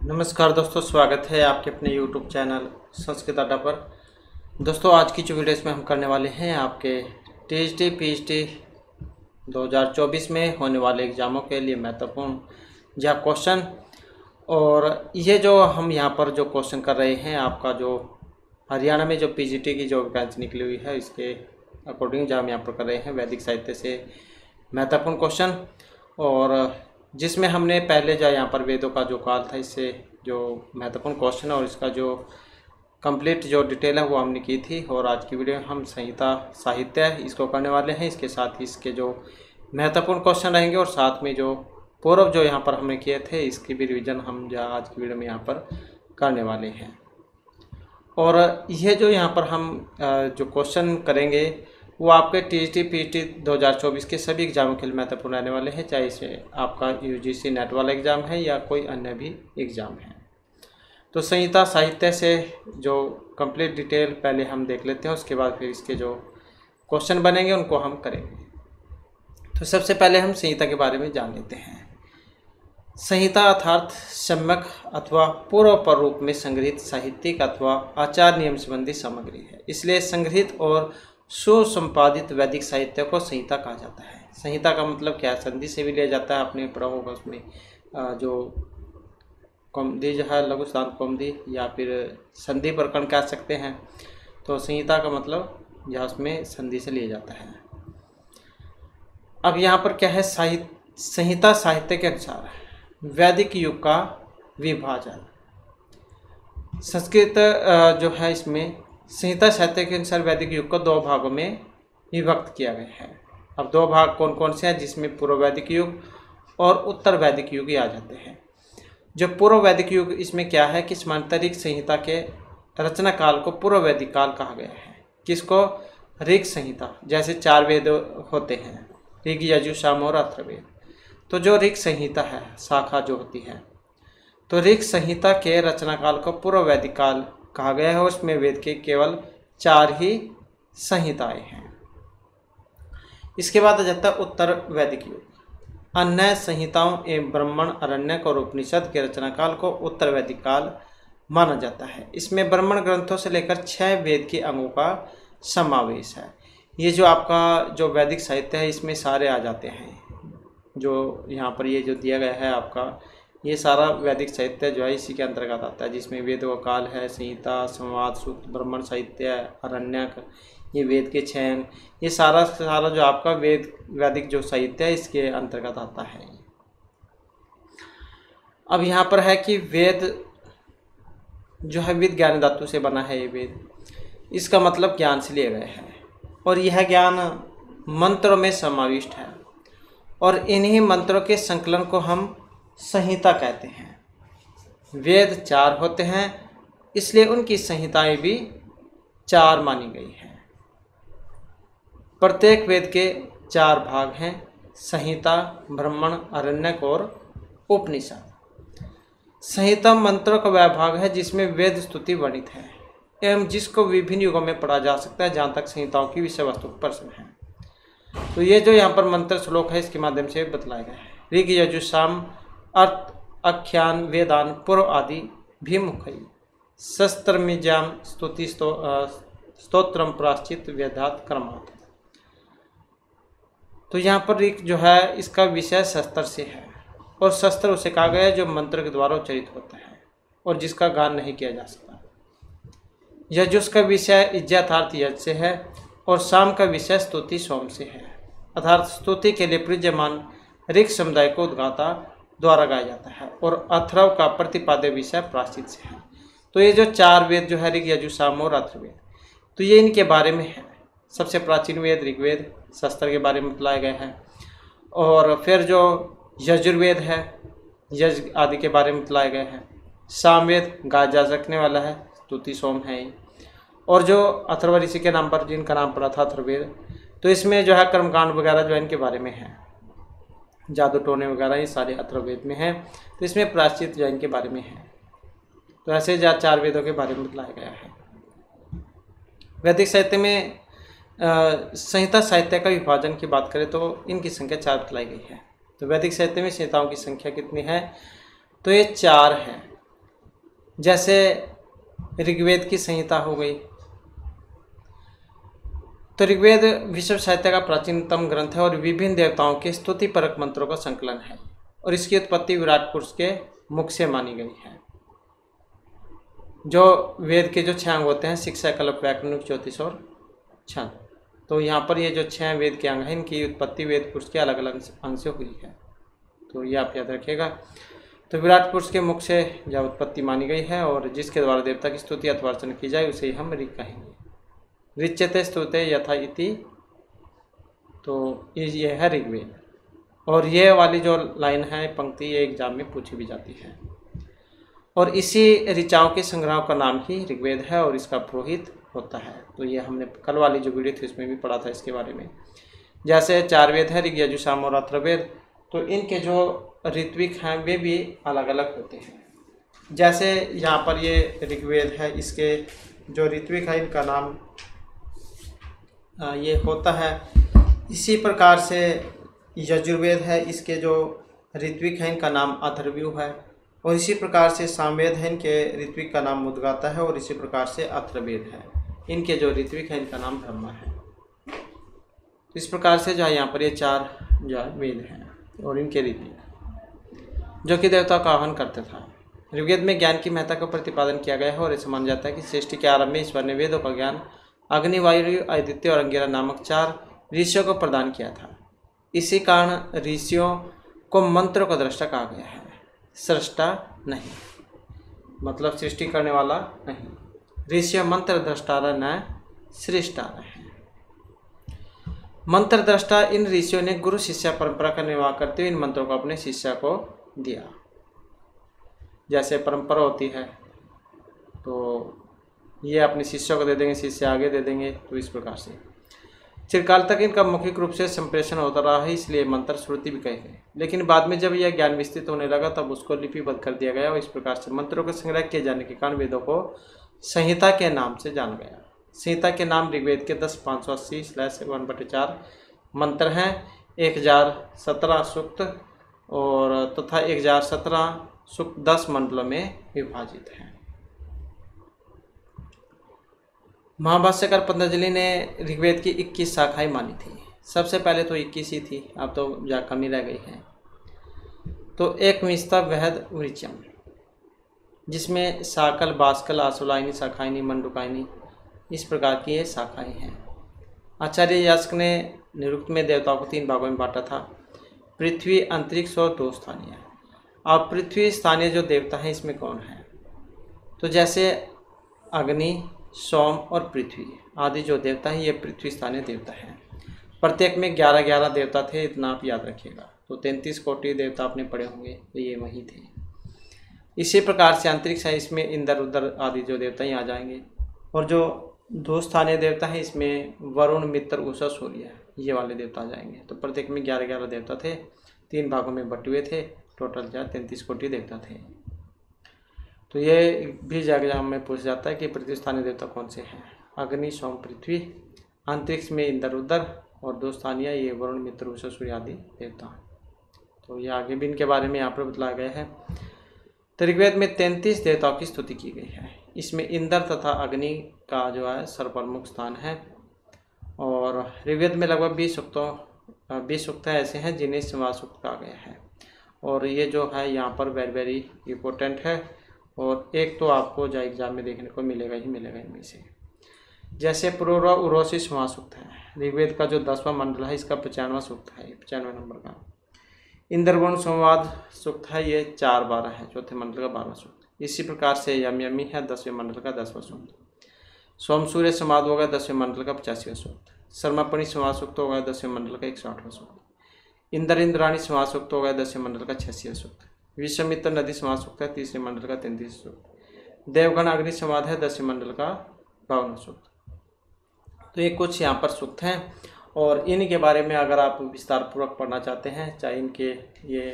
नमस्कार दोस्तों, स्वागत है आपके अपने YouTube चैनल संस्कृत अड्डा पर। दोस्तों, आज की जो वीडियोस में हम करने वाले हैं आपके THT PhD 2024 में होने वाले एग्ज़ामों के लिए महत्वपूर्ण या क्वेश्चन। और ये जो हम यहाँ पर जो क्वेश्चन कर रहे हैं, आपका जो हरियाणा में जो PGT की जो वैकेंसी निकली हुई है, इसके अकॉर्डिंग जो हम यहाँ पर कर रहे हैं वैदिक साहित्य से महत्वपूर्ण क्वेश्चन। और जिसमें हमने पहले जो यहाँ पर वेदों का जो काल था, इससे जो महत्वपूर्ण क्वेश्चन और इसका जो कंप्लीट जो डिटेल है वो हमने की थी। और आज की वीडियो में हम संहिता साहित्य इसको करने वाले हैं। इसके साथ ही इसके जो महत्वपूर्ण क्वेश्चन रहेंगे और साथ में जो पूर्व जो यहाँ पर हमने किए थे इसकी भी रिवीजन हम जो आज की वीडियो में यहाँ पर करने वाले हैं। और ये जो यहाँ पर हम जो क्वेश्चन करेंगे वो आपके THT PhD 2024 के सभी एग्जामों के लिए महत्वपूर्ण रहने वाले हैं, चाहे इसे आपका UGC नेट वाला एग्ज़ाम है या कोई अन्य भी एग्ज़ाम है। तो संहिता साहित्य से जो कंप्लीट डिटेल पहले हम देख लेते हैं, उसके बाद फिर इसके जो क्वेश्चन बनेंगे उनको हम करेंगे। तो सबसे पहले हम संहिता के बारे में जान लेते हैं। संहिता अर्थात सम्यक अथवा पूर्व प्रारूप में संग्रहित साहित्यिक अथवा आचार नियम संबंधी सामग्री है। इसलिए संग्रहित और सुसंपादित वैदिक साहित्य को संहिता कहा जाता है। संहिता का मतलब क्या है? संधि से भी लिया जाता है, आपने पढ़ा होगा उसमें जो कौमुदी जो है, लघु सिद्धांत कौमुदी या फिर संधि प्रकरण कह सकते हैं। तो संहिता का मतलब यह उसमें संधि से लिया जाता है। अब यहाँ पर क्या है, संहिता साहित्य के अनुसार वैदिक युग का विभाजन। संस्कृत जो है इसमें संहिता साहित्य के अनुसार वैदिक युग को दो भागों में विभक्त किया गया है। अब दो भाग कौन कौन से हैं, जिसमें पूर्व वैदिक युग और उत्तर वैदिक युग आ जाते हैं। जो पूर्व वैदिक युग, इसमें क्या है कि समांतरिक संहिता के रचना काल को पूर्व वैदिक काल कहा गया है। किसको? ऋग संहिता। जैसे 4 वेद होते हैं, ऋग, यजुः, साम और अथर्ववेद। तो जो ऋग संहिता है, शाखा जो होती है, तो ऋग संहिता के रचना काल को पूर्व वैदिक काल कहा गया है। उसमें वेद के केवल 4 ही संहिताएं हैं। इसके बाद आ जाता है उत्तर वैदिक युग। अन्य संहिताओं एवं ब्राह्मण, अरण्यक और उपनिषद के रचना काल को उत्तर वैदिक काल माना जाता है। इसमें ब्राह्मण ग्रंथों से लेकर 6 वेद के अंगों का समावेश है। ये जो आपका जो वैदिक साहित्य है, इसमें सारे आ जाते हैं। जो यहाँ पर ये जो दिया गया है आपका, ये सारा वैदिक साहित्य जो है इसी के अंतर्गत आता है, जिसमें वेद का काल है, संहिता, संवाद, सूक्त, ब्राह्मण साहित्य, अरण्यक, ये वेद के 6 अंग, ये सारा जो आपका वैदिक जो साहित्य है इसके अंतर्गत आता है। अब यहाँ पर है कि वेद जो है विद ज्ञान धातु से बना है। ये वेद, इसका मतलब ज्ञान से लिया गया है और यह ज्ञान मंत्रों में समाविष्ट है। और इन्हीं मंत्रों के संकलन को हम संहिता कहते हैं। वेद 4 होते हैं, इसलिए उनकी संहिताएं भी 4 मानी गई हैं। प्रत्येक वेद के 4 भाग हैं: संहिता, ब्राह्मण, अरण्यक और उपनिषद। संहिता मंत्रों का वह भाग है जिसमें वेद स्तुति वर्णित है एवं जिसको विभिन्न युगों में पढ़ा जा सकता है, जहाँ तक संहिताओं की विषय वस्तु प्रश्न है। तो ये जो यहाँ पर मंत्र श्लोक है, इसके माध्यम से बतलाया गया है। ऋग, यजुः, साम, अर्थ, आख्यान, वेदान, पूर्व आदि भिमुखई शस्त्रमिजाम स्तुति स्तोत्रम प्राश्चित वेदात क्रमात्। तो यहाँ पर ऋग जो है इसका विषय शस्त्र से है और शस्त्र उसे कहा गया है जो मंत्र के द्वारा उच्चारित होता है और जिसका गान नहीं किया जा सकता। यजुः का विषय इज्जा अर्थात यज से है और साम का विषय स्तुति सोम से है, अर्थात स्तुति के लिए प्रयुज्यमान ऋग समुदाय को उद्गाता द्वारा गाया जाता है। और अथर्व का प्रतिपाद्य विषय प्राश्चित से है। तो ये जो 4 वेद जो है, ऋग, यजुः, साम और अथर्ववेद, तो ये इनके बारे में है। सबसे प्राचीन वेद ऋग्वेद, शस्त्र के बारे में बताया गया है। और फिर जो यजुर्वेद है, यज्ञ आदि के बारे में बताया गया है। सामवेद गाय जा सकने वाला है, स्तुति सोम है। और जो अथर्व ऋषि के नाम पर जिनका नाम पड़ा था अथर्ववेद, तो इसमें जो है कर्मकांड वगैरह जो है इनके बारे में है, जादू टोने वगैरह ये सारे अथर्ववेद में हैं। तो इसमें प्रायश्चित जो इनके बारे में है। तो ऐसे 4 वेदों के बारे में बताया गया है। वैदिक साहित्य में संहिता साहित्य का विभाजन की बात करें तो इनकी संख्या 4 बताई गई है। तो वैदिक साहित्य में संहिताओं की संख्या कितनी है? तो ये 4 है। जैसे ऋग्वेद की संहिता हो गई। तो ऋग्वेद विश्व साहित्य का प्राचीनतम ग्रंथ है और विभिन्न देवताओं के स्तुति परक मंत्रों का संकलन है और इसकी उत्पत्ति विराट पुरुष के मुख से मानी गई है। जो वेद के जो 6 अंग होते हैं, शिक्षा, कल्प, व्याकरण, ज्योतिष और छंद, तो यहाँ पर ये जो 6 वेद के अंग हैं, इनकी उत्पत्ति वेद पुरुष के अलग अलग अंग से हुई है। तो ये आप याद रखिएगा। तो विराट पुरुष के मुख से जब उत्पत्ति मानी गई है और जिसके द्वारा देवता की स्तुति अथवा अर्चना की जाए उसे हम ऋग कहेंगे। ऋच्यते स्तुते यथा इति, तो ये है ऋग्वेद। और ये वाली जो लाइन है, पंक्ति, ये एग्जाम में पूछी भी जाती है। और इसी ऋचाओं के संग्रह का नाम ही ऋग्वेद है और इसका पुरोहित होता है। तो ये हमने कल वाली जो वीडियो थी उसमें भी पढ़ा था इसके बारे में। जैसे 4 वेद है, ऋग, यजुः, साम और अथर्ववेद, तो इनके जो ऋत्विक हैं वे भी अलग अलग होते हैं। जैसे यहाँ पर ये ऋग्वेद है, इसके जो ऋत्विक है इनका नाम ये होता है। इसी प्रकार से यजुर्वेद है, इसके जो ऋत्विक है इनका नाम अथर्वयु है। और इसी प्रकार से सामवेद है, इनके ऋत्विक का नाम मुद्गाता है। और इसी प्रकार से अथर्ववेद है, इनके जो ऋत्विक है इनका नाम ब्रह्मा है। इस प्रकार से जो है यहाँ पर ये 4 जो है वेद हैं और इनके ऋत्विक जो कि देवता का आह्वान करते था। ऋग्वेद में ज्ञान की महत्ता का प्रतिपादन किया गया है और ऐसा माना जाता है कि सृष्टि के आरंभ में ईश्वर ने वेदों का ज्ञान अग्नि, वायु, आदित्य और अंगिरा नामक 4 ऋषियों को प्रदान किया था। इसी कारण ऋषियों को मंत्रों का दृष्टा कहा गया है, सृष्टा नहीं, मतलब सृष्टि करने वाला नहीं। ऋषि मंत्र दृष्टारा न सृष्टारा है। मंत्र दृष्टा इन ऋषियों ने गुरु शिष्य परंपरा का निर्वाह करते हुए इन मंत्रों को अपने शिष्य को दिया। जैसे परंपरा होती है तो ये अपने शिष्यों को दे देंगे, शिष्य आगे दे देंगे। तो इस प्रकार से चिरकाल तक इनका मौखिक रूप से संप्रेषण होता रहा है, इसलिए मंत्र श्रुति भी कहे गए। लेकिन बाद में जब यह ज्ञान विस्तृत होने लगा तब उसको लिपिबद्ध कर दिया गया और इस प्रकार से मंत्रों का संग्रह किए जाने के कारण वेदों को संहिता के नाम से जाना गया। संहिता के नाम ऋग्वेद के 10,580/1/4 मंत्र हैं, 1017 सूक्त और तथा 1017 सूक्त 10 मंडलों में विभाजित हैं। महाभाष्यकार पतंजलि ने ऋग्वेद की 21 शाखाएं मानी थी। सबसे पहले तो 21 ही थी, अब तो जा कमी रह गई है। तो एक मिस्ता वहद वृक्षम, जिसमें साकल, बास्कल, आशुलायनी, शाखायनी, मंडुकायनी, इस प्रकार की ये शाखाएं हैं। आचार्य यास्क ने निरुक्त में देवताओं को 3 भागों में बांटा था, पृथ्वी, अंतरिक्ष और 2 स्थानीय। अब पृथ्वी स्थानीय जो देवता हैं इसमें कौन है? तो जैसे अग्नि, सोम और पृथ्वी आदि जो देवता हैं ये पृथ्वी स्थानीय देवता हैं। प्रत्येक में 11-11 देवता थे, इतना आप याद रखिएगा। तो 33 कोटि देवता आपने पढ़े होंगे, तो ये वही थे। इसी प्रकार से अंतरिक्ष है, इसमें इंद्र, रुद्र आदि जो देवता ही आ जाएंगे। और जो 2 स्थानीय देवता हैं इसमें वरुण, मित्र, उषा, सूर्य, ये वाले देवता आ जाएंगे। तो प्रत्येक में 11-11 देवता थे, 3 भागों में बटे हुए थे, टोटल 33 कोटि देवता थे। तो ये भी एग्जाम में पूछ जाता है कि पृथ्वी स्थानीय देवता कौन से हैं? अग्नि, सोम, पृथ्वी, अंतरिक्ष में इंद्र, रुद्र और 2 स्थानीय ये वरुण, मित्र, उषा, सूर्य आदि देवता। तो ये आगे भी इनके बारे में यहाँ पर बतलाया गया है। तो ऋग्वेद में 33 देवताओं की स्तुति की गई है। इसमें इंद्र तथा अग्नि का जो है सर्वप्रमुख स्थान है। और ऋग्वेद में लगभग 20 सूक्त ऐसे हैं जिन्हें संवाद सूक्त कहा गया है। और ये जो है यहाँ पर वेरी इम्पोर्टेंट है और एक तो आपको जो एग्जाम में देखने को मिलेगा ही मिलेगा इनमें से। जैसे पुरोरा उरोसी संवाद सूक्त है, ऋग्वेद का जो 10वां मंडल है इसका 95वां सूक्त है, 95 नंबर का। इंद्रवर्ण संवाद सूक्त है, ये 4-12 है, चौथे मंडल का 12वां सूक्त। इसी प्रकार से यमी है 10वें मंडल का 10वां सूक्त। सोम सूर्य संवाद होगा 10वें मंडल का 85वां सूक्त। शर्मापणि संवाद सूक्त होगा 10वें मंडल का 108वां सूक्त। इंद्र इंद्राणी संवाद सूक्त होगा 10वें मंडल का 86वां सूक्त। विश्वामित्र नदी संवाद सूक्त है 3रे मंडल का 33वां सूक्त। देवगण अग्नि संवाद है 10वें मंडल का 52वां सूक्त। तो ये कुछ यहाँ पर सूक्त हैं और इनके बारे में अगर आप विस्तार पूर्वक पढ़ना चाहते हैं, चाहे इनके ये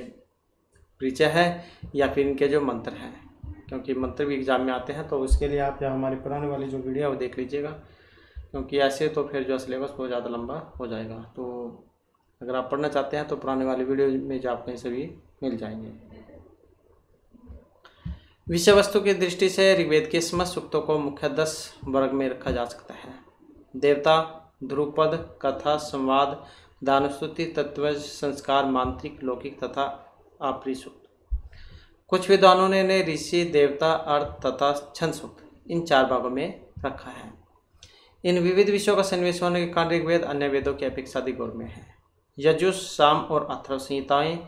परिचय है या फिर इनके जो मंत्र हैं, क्योंकि मंत्र भी एग्जाम में आते हैं, तो उसके लिए आप हमारी पुराने वाली जो वीडियो है वो देख लीजिएगा, क्योंकि ऐसे तो फिर जो सिलेबस बहुत ज़्यादा लंबा हो जाएगा। तो अगर आप पढ़ना चाहते हैं तो पुराने वाली वीडियो में जो आप कहीं से भी मिल जाएंगे। विषय वस्तु की दृष्टि से ऋग्वेद के समस्त सूक्तों को मुख्य 10 वर्ग में रखा जा सकता है। देवता, ध्रुपद, कथा, संवाद, दानस्तुति, तत्व, संस्कार, मांत्रिक, लौकिक तथा आपरी सूक्त। कुछ विद्वानों ने ऋषि, देवता, अर्थ तथा छंद सूक्त इन 4 भागों में रखा है। इन विविध विषयों का सन्निवेश होने के कारण ऋग्वेद अन्य वेदों की अपेक्षा अधिक गौरव है। यजुः, साम और अथर्व संहिताएं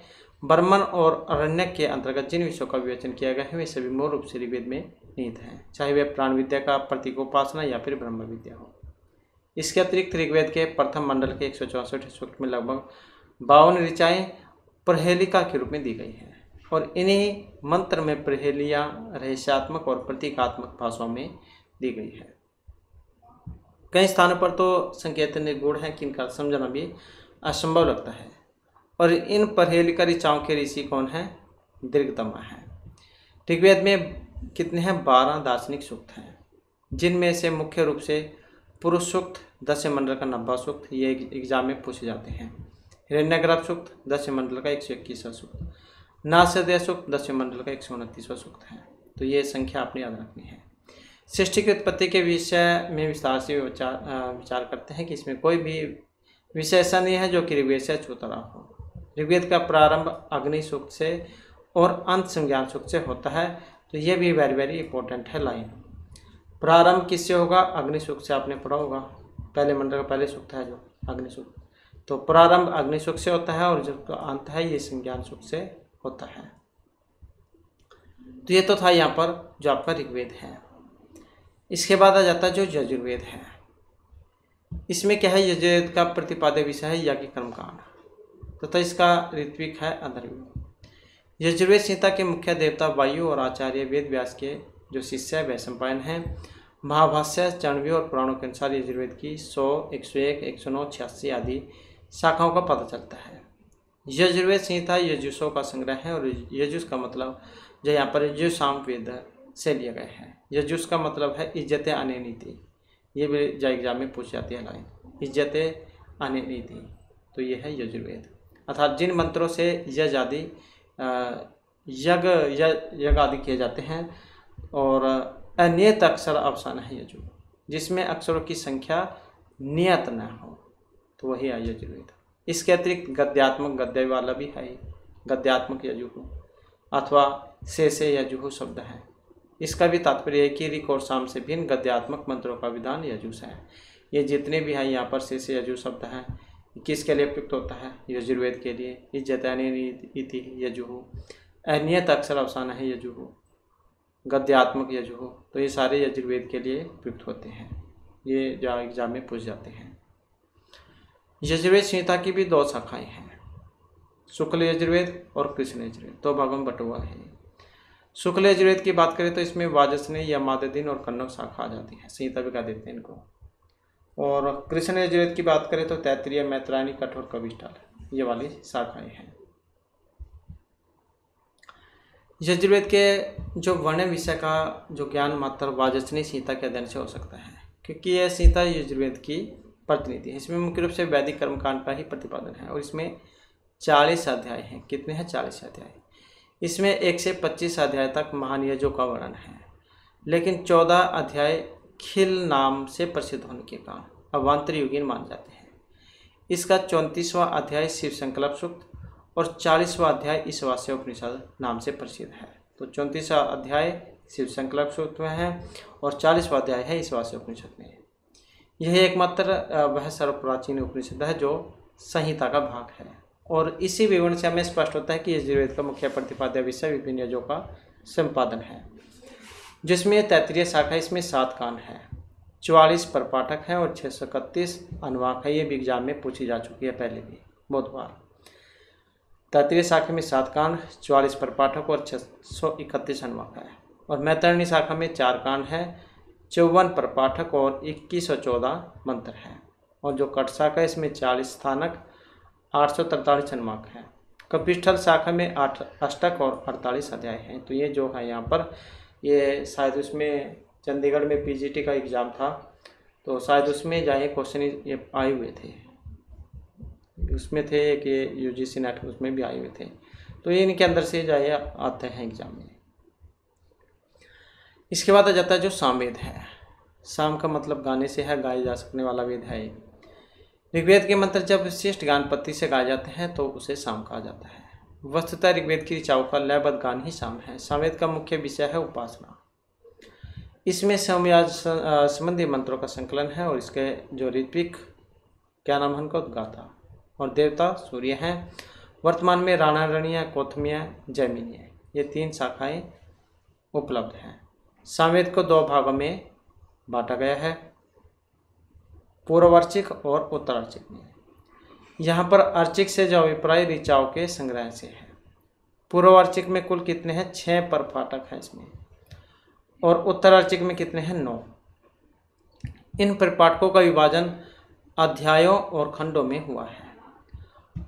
ब्राह्मण और अरण्यक के अंतर्गत जिन विषयों का विवेचन किया गया है वे सभी मूल रूप से ऋग्वेद में निहित हैं, चाहे वे प्राण विद्या का प्रतीकोपासना या फिर ब्रह्म विद्या हो। इसके अतिरिक्त ऋग्वेद के प्रथम मंडल के 164 सूक्त में लगभग 52 ऋचाएं प्रहेलिका के रूप में दी गई हैं और इन्हीं मंत्र में प्रहेलियां रहस्यात्मक और प्रतीकात्मक भाषाओं में दी गई है। कई स्थानों पर तो संकेत निर्गुण है कि इनका समझना भी असंभव लगता है। और इन प्रहेलिका ऋचाओं के ऋषि कौन है? दीर्घतमा है। ऋग्वेद में कितने हैं? 12 दार्शनिक सूक्त हैं, जिनमें से मुख्य रूप से पुरुष सूक्त, 10 मंडल का 90 सूक्त, ये एग्जाम में पूछे जाते हैं। हिरण्यगर्भ सूक्त 10 मंडल का 121वां सूक्त, नासदेय सूक्त 10 मंडल का 129वां सूक्त है। तो ये संख्या आपने याद रखनी है। सृष्टि की उत्पत्ति के विषय में विस्तार से विचार करते हैं कि इसमें कोई भी विषय ऐसा नहीं है जो कि ऋग्वेद से छूता हो। ऋग्वेद का प्रारंभ अग्नि सूक्त से और अंत संज्ञान सूक्त से होता है। तो ये भी वेरी वेरी इंपॉर्टेंट है लाइन। प्रारंभ किससे होगा? अग्नि सूक्त से आपने पढ़ा होगा, पहले मंडल का पहले सूक्त है जो अग्नि सूक्त। तो प्रारंभ अग्नि सूक्त से होता है और जो अंत है ये संज्ञान सूक्त से होता है। तो ये तो था यहाँ पर जो आपका ऋग्वेद है। इसके बाद आ जाता है जो यजुर्वेद है। इसमें क्या है? यजुर्वेद का प्रतिपाद्य विषय है याज्ञिक कर्मकांड तथा इसका ऋत्विक है अथर्ववेद। यजुर्वेद संहिता के मुख्य देवता वायु और आचार्य वेद व्यास के जो शिष्य वैशंपायन हैं। महाभाष्य, चाणक्य और पुराणों के अनुसार यजुर्वेद की 100, 101, 109, 86 आदि शाखाओं का पता चलता है। यजुर्वेद संहिता यजुषों का संग्रह है और यजुष का मतलब जो यहाँ पर यजुसाम वेद से लिया गया है। यजुष का मतलब है इज्जत आने नीति। ये भी जो एग्जाम में पूछ जाती है लाइन, इज्जत आने नीति। तो ये है यजुर्वेद, अर्थात जिन मंत्रों से यज्ञ आदि किए जाते हैं और अनियत अक्षर अवसान है यजु, जिसमें अक्षरों की संख्या नियत न हो, तो वही है यजुर्वेद। इसके अतिरिक्त गद्यात्मक गद्य वाला भी है, गद्यात्मक यजुः अथवा से यजुः शब्द है। इसका भी तात्पर्य है कि ऋक और साम से भिन्न गद्यात्मक मंत्रों का विधान यजुष है। ये जितने भी हैं यहाँ पर से यजु शब्द है, किसके लिए प्रयुक्त होता है? यजुर्वेद के लिए। इज्जतानि इति यजुः, अनियत अक्षर अवसान है यजुः, गद्यात्मक यजुः। तो ये सारे यजुर्वेद के लिए प्रयुक्त होते हैं, ये जो एग्जाम में पूछ जाते हैं। यजुर्वेद संहिता की भी 2 शाखाएं हैं, शुक्ल यजुर्वेद और कृष्ण यजुर्वेद। 2 भागों में बटा हुआ है। शुक्ल यजुर्वेद की बात करें तो इसमें वाजस्नेय या माददीन और कन्नव शाखा आ जाती है, संहिता भी कह देते हैं इनको। और कृष्ण यजुर्वेद की बात करें तो तैत्तिरीय, मैत्रायणी, कठोर, कविष्ठाल ये वाली शाखाएं हैं। यजुर्वेद के जो वर्ण विषय का जो ज्ञान मात्र वाजस्नेय संहिता के अध्ययन से हो सकता है, क्योंकि यह संहिता यजुर्वेद की प्रतिनिधि है। इसमें मुख्य रूप से वैदिक कर्मकांड का ही प्रतिपादन है और इसमें 40 अध्याय हैं। कितने हैं? 40 अध्याय। इसमें 1 से 25 अध्याय तक महान यज्ञों का वर्णन है, लेकिन 14 अध्याय खिल नाम से प्रसिद्ध होने के कारण अवान्तर युगीन माने जाते हैं। इसका 34वां अध्याय शिव संकल्प सूक्त और 40वां अध्याय ईशावास्य उपनिषद नाम से प्रसिद्ध है। तो 34वां अध्याय शिव संकल्प सूक्त में है और 40वां अध्याय है ईशावास्य उपनिषद में। यह एकमात्र वह सर्वप्राचीन उपनिषद है जो संहिता का भाग है और इसी विवरण से हमें स्पष्ट होता है कि यजुर्वेद का मुख्य प्रतिपाद्य विषय विभिन्न यज्ञों का संपादन है, जिसमें तैत्तिरीय शाखा, इसमें 7 कांड है, 44 परपाठक हैं और 631 अनुवाक है। ये भी एग्जाम में पूछी जा चुकी है पहले भी बहुत बार। तैत्तिरीय शाखा में 7 कांड, 44 परपाठक और 631 अनुवाक है। और मैत्रायणी शाखा में 4 कांड है, 54 परपाठक और 2114 मंत्र हैं। और जो कट शाखा है इसमें 40 स्थानक, 843 अनुवाक है। कपिष्ठल शाखा में 8 अष्टक और 48 अध्याय हैं। तो ये जो है यहाँ पर, ये शायद उसमें चंडीगढ़ में पीजीटी का एग्ज़ाम था, तो शायद उसमें जाए क्वेश्चन ये आए हुए थे, उसमें थे कि यूजीसी नेट उसमें भी आए हुए थे। तो ये इनके अंदर से जाए आते हैं एग्जाम में। इसके बाद आ जाता है जो सामवेद है। साम का मतलब गाने से है, गाए जा सकने वाला वेद है। ऋग्वेद के मंत्र जब विशिष्ट गान पद्धति से गाए जाते हैं तो उसे साम कहा जाता है। वस्तुतः ऋग्वेद की ऋचाओं का लयबद्ध गान ही साम है। सामवेद का मुख्य विषय है उपासना। इसमें समयाज संबंधी मंत्रों का संकलन है और इसके जो ऋत्विक क्या नाम है उनका उद्गाता और देवता सूर्य हैं। वर्तमान में राणारणीय, कौथमिया, जैमिनीय ये 3 शाखाएं उपलब्ध हैं। सामवेद को 2 भागों में बांटा गया है, पूर्वार्चिक और उत्तरार्चिक में। यहाँ पर अर्चिक से जो अभिप्राय ऋचाओं के संग्रह से है। पूर्वार्चिक में कुल कितने हैं? 6 परपाठक हैं इसमें, और उत्तरार्चिक में कितने हैं? 9। इन परिपाठकों का विभाजन अध्यायों और खंडों में हुआ है।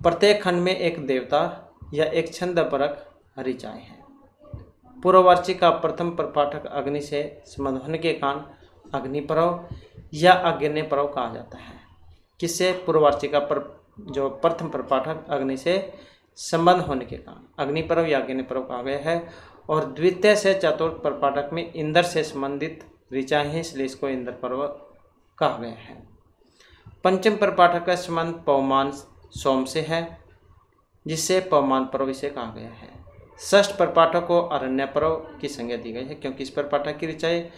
प्रत्येक खंड में एक देवता या एक छंदपरक ऋचाएं हैं। पूर्ववार्चिक का प्रथम प्रपाठक अग्नि से संबंध होने के कारण अग्निपर्व या अग्निपर्व कहा जाता है। किससे? पूर्ववार्चिक का जो प्रथम प्रपाठक अग्नि से संबंध होने के कारण अग्निपर्व या अग्निपर्व कहा गया है। और द्वितीय से चतुर्थ प्रपाठक में इंद्र से संबंधित ऋचाएं हैं, इसलिए इसको इंद्र पर्व कहा गया है। पंचम प्रपाठक का संबंध पवमान सोम से है, जिससे पवमान पर्व इसे कहा गया है। षष्ठ प्रपाठक को अरण्य पर्व की संज्ञा दी गई है, क्योंकि इस प्रपाठक की ऋचाएं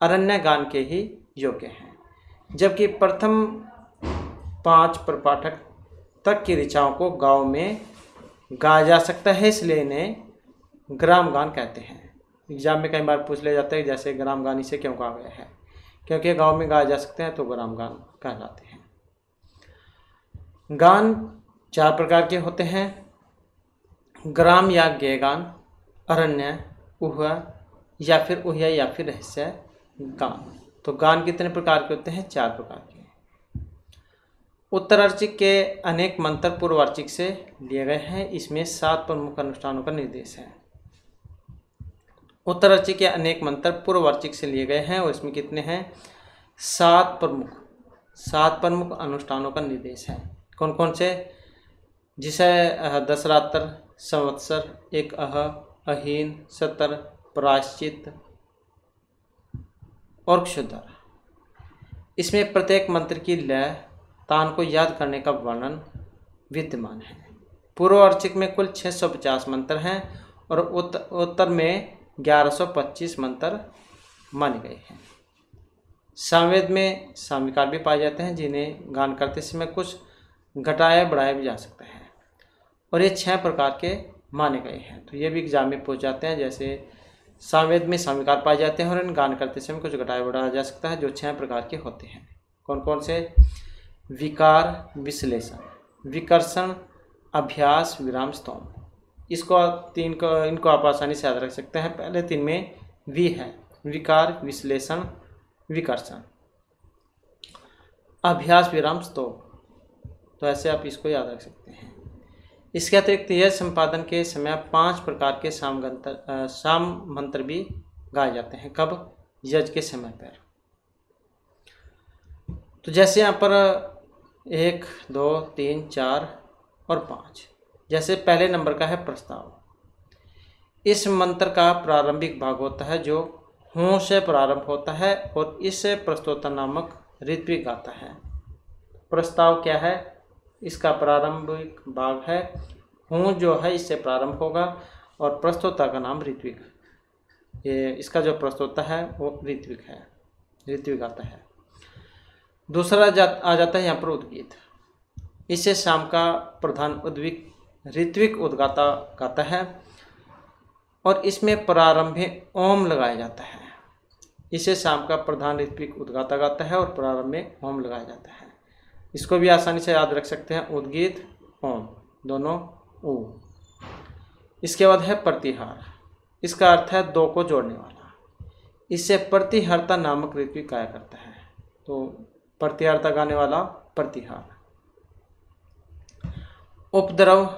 अरण्य गान के ही योग्य हैं। जबकि प्रथम 5 प्रपाठक तक की ऋचाओं को गाँव में गाया जा सकता है, इसलिए इन्हें ग्राम गान कहते हैं। एग्जाम में कई बार पूछ लिया जाता है जैसे ग्राम गान इसे क्यों कहा गया है? क्योंकि गांव में गाए जा सकते हैं तो ग्राम गान कहलाते हैं। गान 4 प्रकार के होते हैं: ग्राम या गेय गान, अरण्य, उह्या या फिर रहस्य गान। तो गान कितने प्रकार के होते हैं? 4 प्रकार के। उत्तरार्चिक के अनेक मंत्र पूर्वार्चिक से लिए गए हैं। इसमें 7 प्रमुख अनुष्ठानों का निर्देश है। उत्तरार्चिक के अनेक मंत्र पूर्ववार्चिक से लिए गए हैं और इसमें कितने हैं? 7 प्रमुख अनुष्ठानों का निर्देश है। कौन कौन से? जिसे दशरात्र, संवत्सर, एक अहीन, सतर, प्रायश्चित और क्षुद्र। इसमें प्रत्येक मंत्र की लय तान को याद करने का वर्णन विद्यमान है। पूर्वार्चिक में कुल 650 मंत्र हैं और उत्तर में 1125 मंत्र माने गए हैं। सामवेद में सामिकार भी पाए जाते हैं, जिन्हें गान करते समय कुछ घटाया बढ़ाया भी जा सकता है, और ये 6 प्रकार के माने गए हैं। तो ये भी एग्जाम में पूछ जाते हैं। जैसे सामवेद में सामिकार पाए जाते हैं और इन गान करते समय कुछ घटाया बढ़ाया जा सकता है, जो 6 प्रकार के होते हैं। कौन कौन से? विकार, विश्लेषण, विकर्षण, अभ्यास, विराम, स्तोम। इनको आप आसानी से याद रख सकते हैं। पहले 3 में वी है: विकार, विश्लेषण, विकर्षण, अभ्यास, विराम, स्तोम। तो ऐसे आप इसको याद रख सकते हैं। इसके अतिरिक्त यह संपादन के समय 5 प्रकार के साम मंत्र भी गाए जाते हैं। कब? यज्ञ के समय पर। तो जैसे यहाँ पर 1, 2, 3, 4 और 5। जैसे पहले नंबर का है प्रस्ताव। इस मंत्र का प्रारंभिक भाग होता है जो हूँ से प्रारंभ होता है और इससे प्रस्तोता नामक ऋत्विक गाता है। प्रस्ताव क्या है? इसका प्रारंभिक भाग है। हूँ जो है इससे प्रारंभ होगा और प्रस्तोता का नाम ऋत्विक। ये इसका जो प्रस्तोता है वो ऋत्विक है, ऋत्विक गाता है। दूसरा आ जाता है यहाँ पर उद्गीत। इससे शाम का प्रधान ऋत्विक उद्गाता गाता है और इसमें प्रारंभ में ओम लगाया जाता है। इसे शाम का प्रधान ऋत्विक उद्गाता गाता है और प्रारंभ में ओम लगाया जाता है। इसको भी आसानी से याद रख सकते हैं: उद्गीत, ओम, दोनों ऊ। इसके बाद है प्रतिहार। इसका अर्थ है 2 को जोड़ने वाला। इससे प्रतिहर्ता नामक ऋत्विक गाया करता है। तो प्रतिहर्ता गाने वाला प्रतिहार। उपद्रव,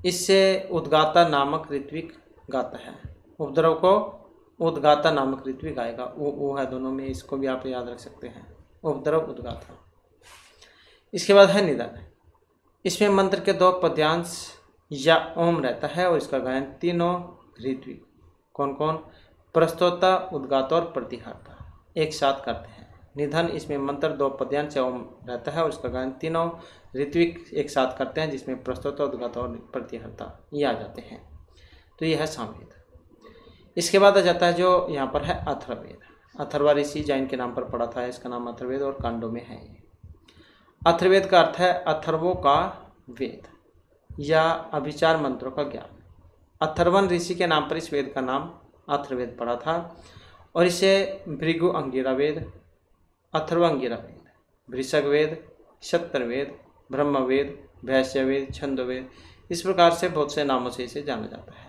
इससे उद्गाता नामक ऋत्विक गाता है। उपद्रव को उद्गाता नामक ऋत्विक गाएगा। वो है दोनों में, इसको भी आप याद रख सकते हैं: उपद्रव, उद्गाता। इसके बाद है निधन। इसमें मंत्र के 2 पद्यांश या ओम रहता है और इसका गायन तीनों ऋत्विक। कौन कौन? प्रस्तोता, उद्गाता और प्रतिहर्ता एक साथ करते हैं। निधन, इसमें मंत्र 2 पद्यांश से ओम रहता है और उसका गायन तीनों ऋत्विक एक साथ करते हैं, जिसमें प्रस्तोता, उद्गाता और प्रतिहर्ता ये आ जाते हैं। तो यह है सामवेद। इसके बाद आ जाता है जो यहाँ पर है अथर्ववेद। अथर्वा ऋषि जैन के नाम पर पड़ा था, इसका नाम अथर्ववेद और कांडों में है ये। अथर्ववेद का अर्थ है अथर्वों का वेद या अभिचार मंत्रों का ज्ञान। अथर्वन ऋषि के नाम पर इस वेद का नाम अथर्ववेद पड़ा था और इसे भृगु अंगिरा वेद, अथर्वांगिरा वेद, वृषग वेद, शत्रवेद, ब्रह्मवेद, वैश्यवेद, छंदोवेद, इस प्रकार से बहुत से नामों से इसे जाना जाता है।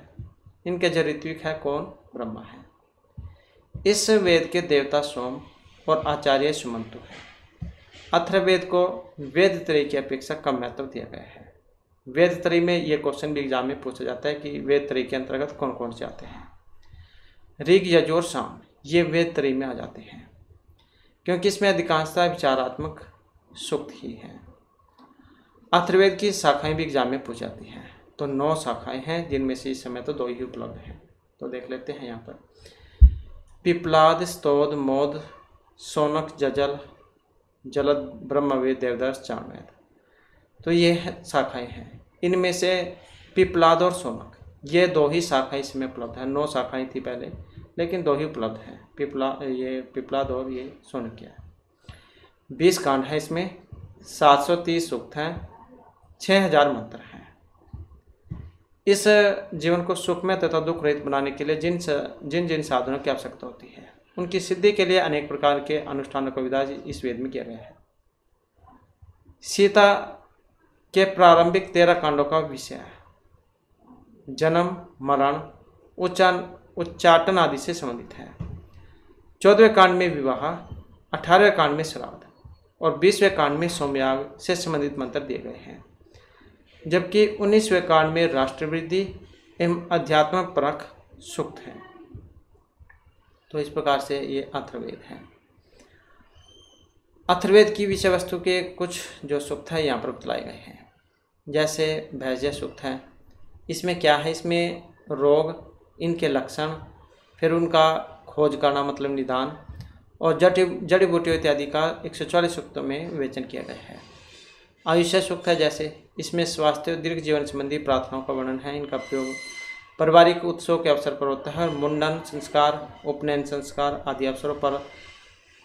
इनके जो ऋत्विक है कौन? ब्रह्मा है। इस वेद के देवता सोम और आचार्य सुमंतु है। अथर्ववेद को वेद त्रयी की अपेक्षा कम महत्व दिया गया है। वेद त्रयी में ये क्वेश्चन भी एग्जाम में पूछा जाता है कि वेद त्रयी के अंतर्गत कौन कौन से आते हैं। ऋग, यजुर, साम ये वेद त्रयी में आ जाते हैं, क्योंकि इसमें अधिकांशतः विचारात्मक सूक्त ही हैं। अथर्ववेद की शाखाएं भी एग्जाम में पूछी जाती हैं, तो 9 शाखाएं हैं, जिनमें से इस समय तो 2 ही उपलब्ध हैं। तो देख लेते हैं यहाँ पर पिप्लाद, स्तोद, मोद, सोनक, जजल, जलद, ब्रह्मवेद, देवदर्श, चाणवेद, तो ये शाखाएं हैं। इनमें से पिप्लाद और सोनक ये 2 ही शाखाएं इसमें उपलब्ध है। 9 शाखाएं थी पहले, लेकिन 2 ही उपलब्ध हैं, पिप्लाद और ये सोनक है। 20 कांड है इसमें, 730 सूक्त हैं, 6000 मंत्र हैं। इस जीवन को सुखमय तथा दुख रहित बनाने के लिए जिन जिन साधनों की आवश्यकता होती है, उनकी सिद्धि के लिए अनेक प्रकार के अनुष्ठानों का विधान इस वेद में किया गया है। सीता के प्रारंभिक 13 कांडों का विषय है जन्म, मरण, उच्चाटन आदि से संबंधित है। 14वें कांड में विवाह, 18वें कांड में श्राद्ध और 20वें कांड में सोमयाग से संबंधित मंत्र दिए गए हैं, जबकि 19वें कांड में राष्ट्रवृद्धि एवं अध्यात्म परख सूक्त हैं। तो इस प्रकार से ये अथर्ववेद है। अथर्ववेद की विषय वस्तु के कुछ जो सूक्त है यहाँ पर बतलाए गए हैं, जैसे भैज्य सूक्त है। इसमें क्या है? इसमें रोग, इनके लक्षण, फिर उनका खोज करना मतलब निदान, और जड़ी बूटियों इत्यादि का 144 सूक्तों में विवेचन किया गया है। आयुष्य सूक्त है, जैसे इसमें स्वास्थ्य और दीर्घ जीवन संबंधी प्रार्थनाओं का वर्णन है। इनका प्रयोग पारिवारिक उत्सव के अवसर पर होता है और मुंडन संस्कार, उपनयन संस्कार आदि अवसरों पर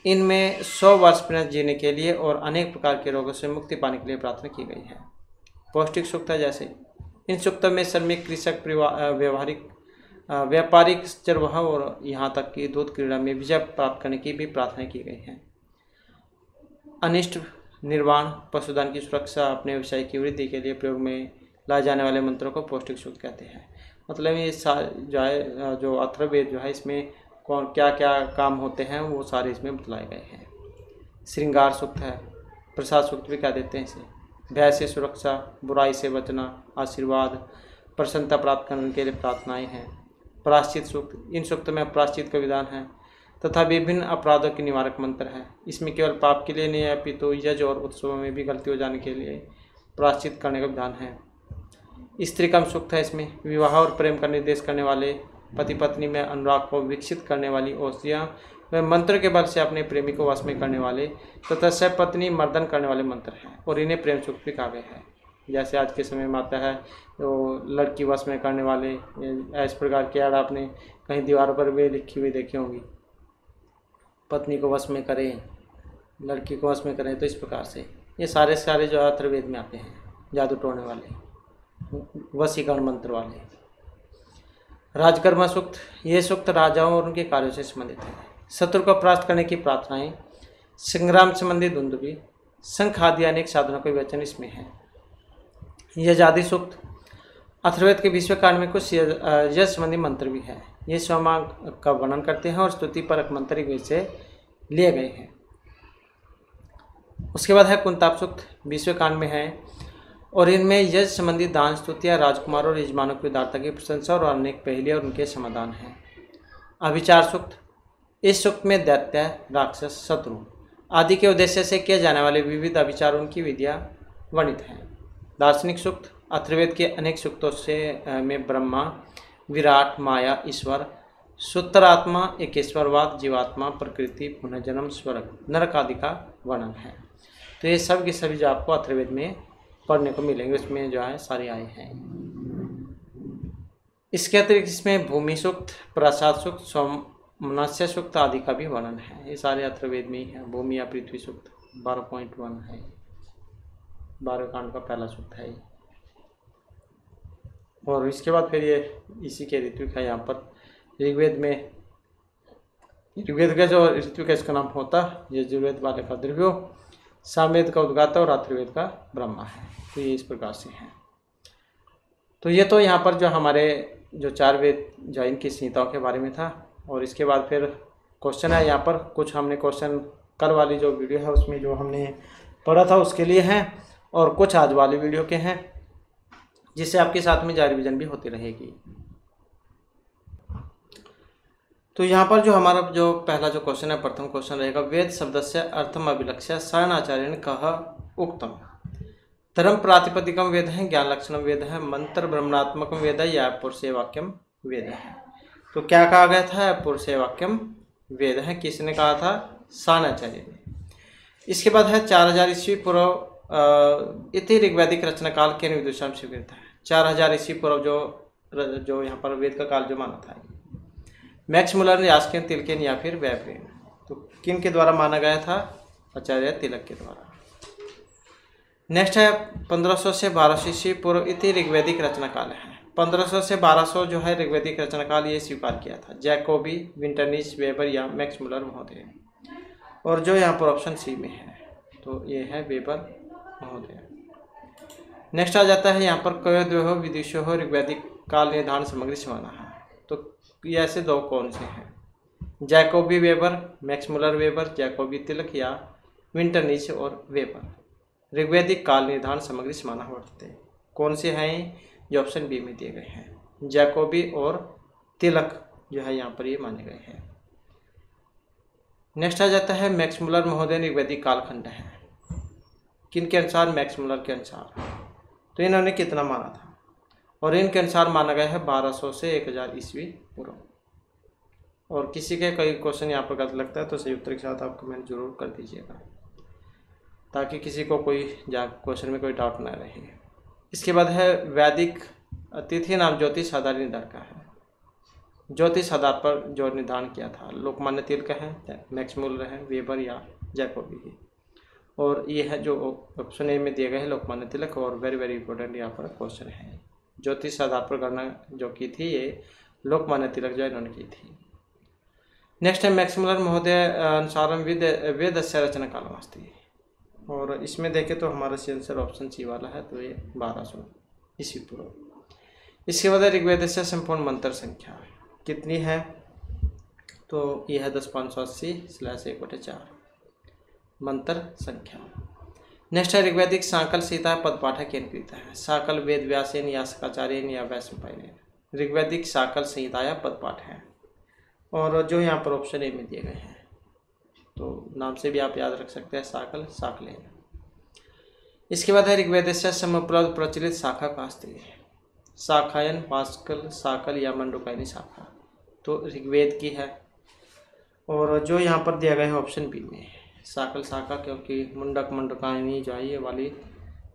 इनमें 100 वर्ष पर्यंत जीने के लिए और अनेक प्रकार के रोगों से मुक्ति पाने के लिए प्रार्थना की गई है। पौष्टिक सूक्त है, जैसे इन सूक्तों में श्रमिक, कृषक, व्यापारिक, चरवाहा और यहाँ तक कि दूध क्रीड़ा में विजय प्राप्त करने की भी प्रार्थना की गई है। अनिष्ट निर्वाण, पशुधन की सुरक्षा, अपने व्यवसाय की वृद्धि के लिए प्रयोग में लाए जाने वाले मंत्रों को पौष्टिक सूक्त कहते हैं। मतलब ये जो है जो अथर्ववेद जो है इसमें कौन क्या क्या काम होते हैं वो सारे इसमें बतलाए गए हैं। श्रृंगार सूक्त है, प्रसाद सूक्त भी कह देते हैं इसे। भय से सुरक्षा, बुराई से बचना, आशीर्वाद, प्रसन्नता प्राप्त करने के लिए प्रार्थनाएं हैं। प्रायश्चित सूक्त, इन सूक्त में प्रायश्चित का विधान है तथा विभिन्न अपराधों के निवारक मंत्र है। इसमें केवल पाप के लिए नहीं है, अपितु यज्ञ और उत्सवों में भी गलती हो जाने के लिए प्रायश्चित करने का विधान है। स्त्रीकम सूक्त है, इसमें विवाह और प्रेम का निर्देश करने वाले, पति पत्नी में अनुराग को विकसित करने वाली औषधियाँ व मंत्र के बल से अपने प्रेमी को वश में करने वाले तथा सपत्नी मर्दन करने वाले मंत्र हैं और इन्हें प्रेम सूक्त भी कहा गया है। जैसे आज के समय में आता है तो लड़की वश में करने वाले, इस प्रकार के ऐड आपने कहीं दीवारों पर भी लिखी हुई देखी होंगी, पत्नी को वश में करें, लड़की को वश में करें। तो इस प्रकार से ये सारे जो अथर्ववेद में आते हैं, जादू टोने वाले, वशीकरण मंत्र वाले। राजकर्म सूक्त, ये सूक्त राजाओं और उनके कार्यों से संबंधित है। शत्रु को परास्त करने की प्रार्थनाएं, संग्राम संबंधी दुंदुभी, शंख आदि अनेक साधनों का विवेचन इसमें है। यजादि सूक्त, अथर्ववेद के 20वें कांड में कुछ यज संबंधी मंत्र भी है। ये सोमांग का वर्णन करते हैं और स्तुति परक मंत्र से लिए गए हैं। उसके बाद है कुंताप सूक्त, 20वें कांड में है और इनमें यज संबंधी दान, स्तुतियाँ, राजकुमारों और यजमानों की उदारता की प्रशंसा और अनेक पहेलियाँ और उनके समाधान हैं। अभिचार सूक्त, इस सूक्त में दैत्य, राक्षस, शत्रु आदि के उद्देश्य से किए जाने वाले विविध अभिचार, उनकी विधियाँ वर्णित हैं। दार्शनिक सूक्त, अथर्ववेद के अनेक सूक्तों से में ब्रह्मा, विराट, माया, ईश्वर, सूत्रात्मा, एकेश्वरवाद, जीवात्मा, प्रकृति, पुनर्जन्म, स्वर्ग, नरक आदि का वर्णन है। तो ये सब के सभी जो आपको अथर्ववेद में पढ़ने को मिलेंगे, उसमें जो है सारे आए हैं। इसके अतिरिक्त इसमें भूमि सूक्त, प्रासाद सूक्त, सोमनास्य सूक्त आदि का भी वर्णन है। ये सारे अथर्ववेद में ही है। भूमि या पृथ्वी सूक्त 12.1 है, 12 कांड का पहला सूक्त है। और इसके बाद फिर ये इसी के ऋत्विक है। यहाँ पर ऋग्वेद में, ऋग्वेद का जो ऋत्विक है इसका नाम होता है यजुर्वेद वाले का द्रव्यो, सामवेद का उद्गाता और अथर्ववेद का ब्रह्मा है। तो ये इस प्रकार से है। तो ये तो यहाँ पर जो हमारे जो 4 वेद जो इनकी संहिताओं के बारे में था। और इसके बाद फिर क्वेश्चन है यहाँ पर कुछ, हमने क्वेश्चन कल वाली जो वीडियो है उसमें जो हमने पढ़ा था उसके लिए हैं, और कुछ आज वाली वीडियो के हैं, जिससे आपके साथ में जारी रिवीजन भी होती रहेगी। तो यहाँ पर जो हमारा जो पहला जो क्वेश्चन है, प्रथम क्वेश्चन रहेगा, वेद शब्दस्य अर्थम अभिलक्ष्य शरणाचार्येण कह उक्तम। धर्म प्रातिपदिकम वेद है, ज्ञान लक्षणम वेद है, मंत्र ब्रह्मणात्मकम वेद है, या पुरुषे वाक्यम वेद है। तो क्या कहा गया था? पुरुषे वाक्यम वेद है। किसने कहा था? शरणाचार्य ने। इसके बाद है 4000 ईस्वी पूर्व इति ऋग्वैदिक रचना काल के विदुषाम स्वीकृत है। 4000 ईस्वी पूर्व जो यहाँ पर वेद का काल जो माना था, मैक्स मुलर, यास्किन, तिलकिन या फिर वेबरिन। तो किन के द्वारा माना गया था? आचार्य तिलक के द्वारा। नेक्स्ट है 1500 से 1200 ईस्वी पूर्व इति ऋग्वैदिक रचना काल है। 1500 से 1200 जो है ऋग्वैदिक रचना काल ये स्वीकार किया था जैकोबी, विंटरनिच, वेबर या मैक्स मुलर महोदय। और जो यहाँ पर ऑप्शन सी में है तो ये है वेबर महोदय। नेक्स्ट आ जाता है यहाँ पर कयोद्वयो विदुषो ऋग्वैदिक काल निर्धारण सामग्री समाना है। तो ये ऐसे दो कौन से हैं? Jacobi Weber, Max Muller Weber, Jacobi Tilak या विंटरनिच और वेबर। ऋग्वैदिक काल निर्धारण सामग्री समाना वर्तते। कौन से हैं? जो ऑप्शन बी में दिए गए हैं, जैकोबी और तिलक जो है यहाँ पर ये माने गए हैं। नेक्स्ट आ जाता है मैक्स मुलर महोदय ऋग्वैदिक कालखंड है। किन के अनुसार? मैक्स मुलर के अनुसार। तो इन्होंने कितना माना था? और इनके अनुसार माना गया है 1200 से 1000 ईस्वी पूर्व। और किसी के कई क्वेश्चन यहाँ पर गलत लगता है तो सही उत्तर के साथ आप कमेंट जरूर कर दीजिएगा, ताकि किसी को कोई क्वेश्चन में कोई डाउट ना रहे। इसके बाद है वैदिक तिथि नाम ज्योतिष आधार निर्धार का है। ज्योतिष आधार पर जो निर्धारण किया था लोकमान्य तिलक है, मैक्स मुलर है, वेबर या जैकोबी है। और ये है जो ऑप्शन ए में दिए गए हैं लोकमान्य तिलक। और वेरी वेरी इंपॉर्टेंट यहाँ पर क्वेश्चन है, ज्योतिष आधार पर गणना जो की थी ये लोकमान्य तिलक जो इन्होंने की थी। नेक्स्ट है मैक्स मुलर महोदय अनुसार वेदस्य रचना कालमस्ति। और इसमें देखें तो हमारा आंसर ऑप्शन सी वाला है, तो ये 1200 ईस्वी पूर्व। इसके बाद ऋग्वेद से संपूर्ण मंत्र संख्या कितनी है? तो ये है 10,580/1/4 मंत्र संख्या। नेक्स्ट है ऋग्वैदिक साकल सीता पदपाठ केंद्रित है। साकल वेद व्यासेन या शकाचार्यन या वैशंपायनेन। ऋग्वैदिक साकल संहिताया पदपाठ है। और जो यहाँ पर ऑप्शन ए में दिए गए हैं, तो नाम से भी आप याद रख सकते हैं, साकल, साकलेन। इसके बाद है ऋग्वेद से समुपलब्ध प्रचलित शाखा का स्त्री शाखायन, पास्कल, साकल या मंडुकायनी शाखा। तो ऋग्वेद की है। और जो यहाँ पर दिया गया है ऑप्शन बी में साकल शाखा, क्योंकि मुंडक मंडुकायनी जो है ये वाली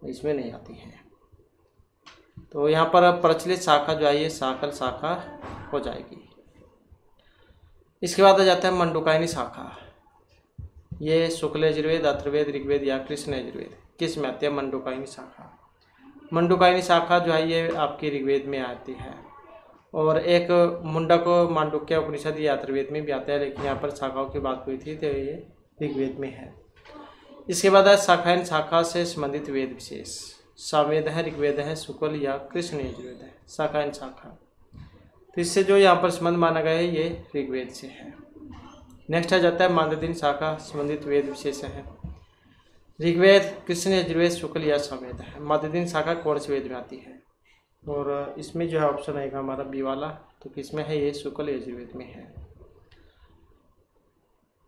इसमें नहीं आती है। तो यहाँ पर प्रचलित शाखा जो है ये साकल शाखा हो जाएगी। इसके बाद आ जाता है मंडुकायनी शाखा। ये शुक्ल यजुर्वेद, अथर्ववेद, ऋग्वेद या कृष्ण यजुर्वेद किस में आती है? मंडुकायनी शाखा। मंडुकायनी शाखा जो है ये आपकी ऋग्वेद में आती है। और एक मुंडक मांडुक्य उपनिषद ये अथर्ववेद में भी आता है, लेकिन यहाँ पर शाखाओं की बात हुई थी तो ये ऋग्वेद में है। इसके बाद है शाखायन, शाखा से संबंधित वेद विशेष। सामवेद है, ऋग्वेद है, शुक्ल या कृष्ण यजुर्वेद है। शाखायन शाखा, तो इससे जो यहाँ पर संबंध माना गया है ये ऋग्वेद से है। नेक्स्ट आ जाता है मानदीन शाखा संबंधित वेद विशेष है। ऋग्वेद, कृष्ण यजुर्वेद, शुक्ल या सामवेद है। मानदीन शाखा कौन से वेद में आती है? और इसमें जो है ऑप्शन आएगा हमारा बी वाला। तो किसमें है? ये शुक्ल यजुर्वेद में है,